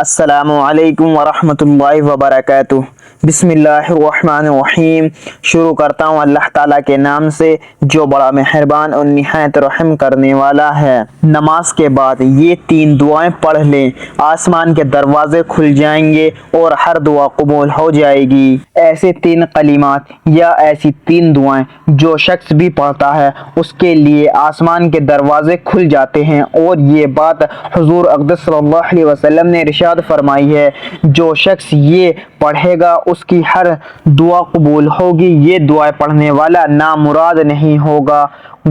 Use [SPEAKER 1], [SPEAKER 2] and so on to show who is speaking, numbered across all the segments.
[SPEAKER 1] السلام علیکم ورحمۃ اللہ وبرکاتہ۔ بسم اللہ الرحمن الرحیم۔ شروع کرتا ہوں اللہ تعالیٰ کے نام سے جو بڑا مہربان اور نہایت رحم کرنے والا ہے۔ نماز کے بعد یہ 3 دعائیں پڑھ لیں، آسمان کے دروازے کھل جائیں گے اور ہر دعا قبول ہو جائے گی۔ ایسے 3 کلمات یا ایسی 3 دعائیں جو شخص بھی پڑھتا ہے اس کے لیے آسمان کے دروازے کھل جاتے ہیں، اور یہ بات حضور اقدس صلی اللہ علیہ وسلم نے ارشاد فرمائی ہے، جو شخص یہ پڑھے گا اس کی ہر دعا قبول ہوگی۔ یہ دعائیں پڑھنے والا نامراد نہیں ہوگا،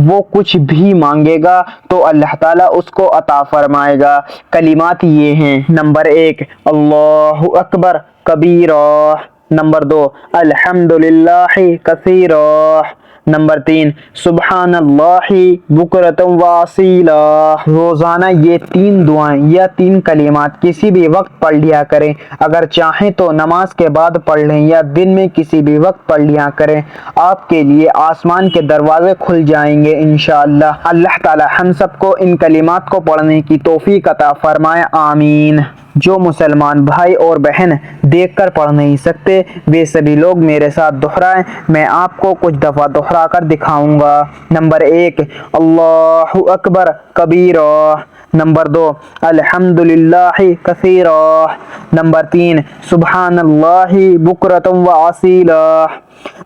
[SPEAKER 1] وہ کچھ بھی مانگے گا تو اللہ تعالیٰ اس کو عطا فرمائے گا۔ کلمات یہ ہیں: نمبر 1 اللہ اکبر کبیرہ، نمبر 2 الحمدللہ کثیرہ، نمبر 3 سبحان اللہ بکرۃ واصیلا۔ روزانہ یہ 3 دعائیں یا 3 کلمات کسی بھی وقت پڑھ لیا کریں، اگر چاہیں تو نماز کے بعد پڑھ لیں یا دن میں کسی بھی وقت پڑھ لیا کریں، آپ کے لیے آسمان کے دروازے کھل جائیں گے انشاءاللہ۔ اللہ تعالی ہم سب کو ان کلمات کو پڑھنے کی توفیق عطا فرمائے، آمین۔ جو مسلمان بھائی اور بہن دیکھ کر پڑھ نہیں سکتے وہ سبھی لوگ میرے ساتھ دہرائیں، میں آپ کو کچھ دفعہ دہرا کر دکھاؤں گا۔ نمبر 1 اللہ اکبر کبیرہ، نمبر 2 الحمدللہ کثیرہ، نمبر 3 سبحان اللہ بکرۃ واصیلا۔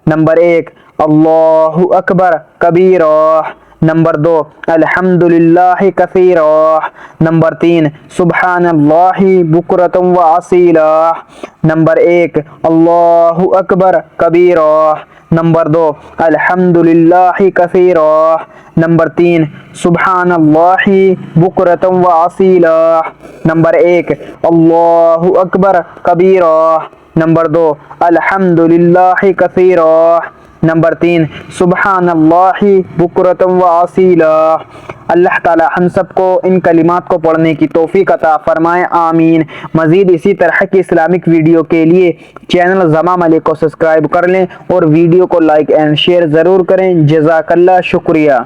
[SPEAKER 1] نمبر 1 اللہ اکبر کبیرہ، نمبر 2 الحمدللہ کثیرہ، نمبر 3 سبحان اللہ بکرۃ واصیلا۔ نمبر 1 اللہ اکبر کبیرہ، نمبر 2 الحمدللہ کثیرہ، نمبر 3 سبحان اللہ بکرۃ واصیلا۔ نمبر 1 اللہ اکبر کبیرہ، نمبر 2 الحمدللہ کثیرہ، نمبر 3 سبحان اللہ بکرۃ واصیلا۔ اللہ تعالی ہم سب کو ان کلمات کو پڑھنے کی توفیق عطا فرمائے، آمین۔ مزید اسی طرح کی اسلامک ویڈیو کے لیے چینل زمام علی کو سبسکرائب کر لیں اور ویڈیو کو لائک اینڈ شیئر ضرور کریں۔ جزاک اللہ، شکریہ۔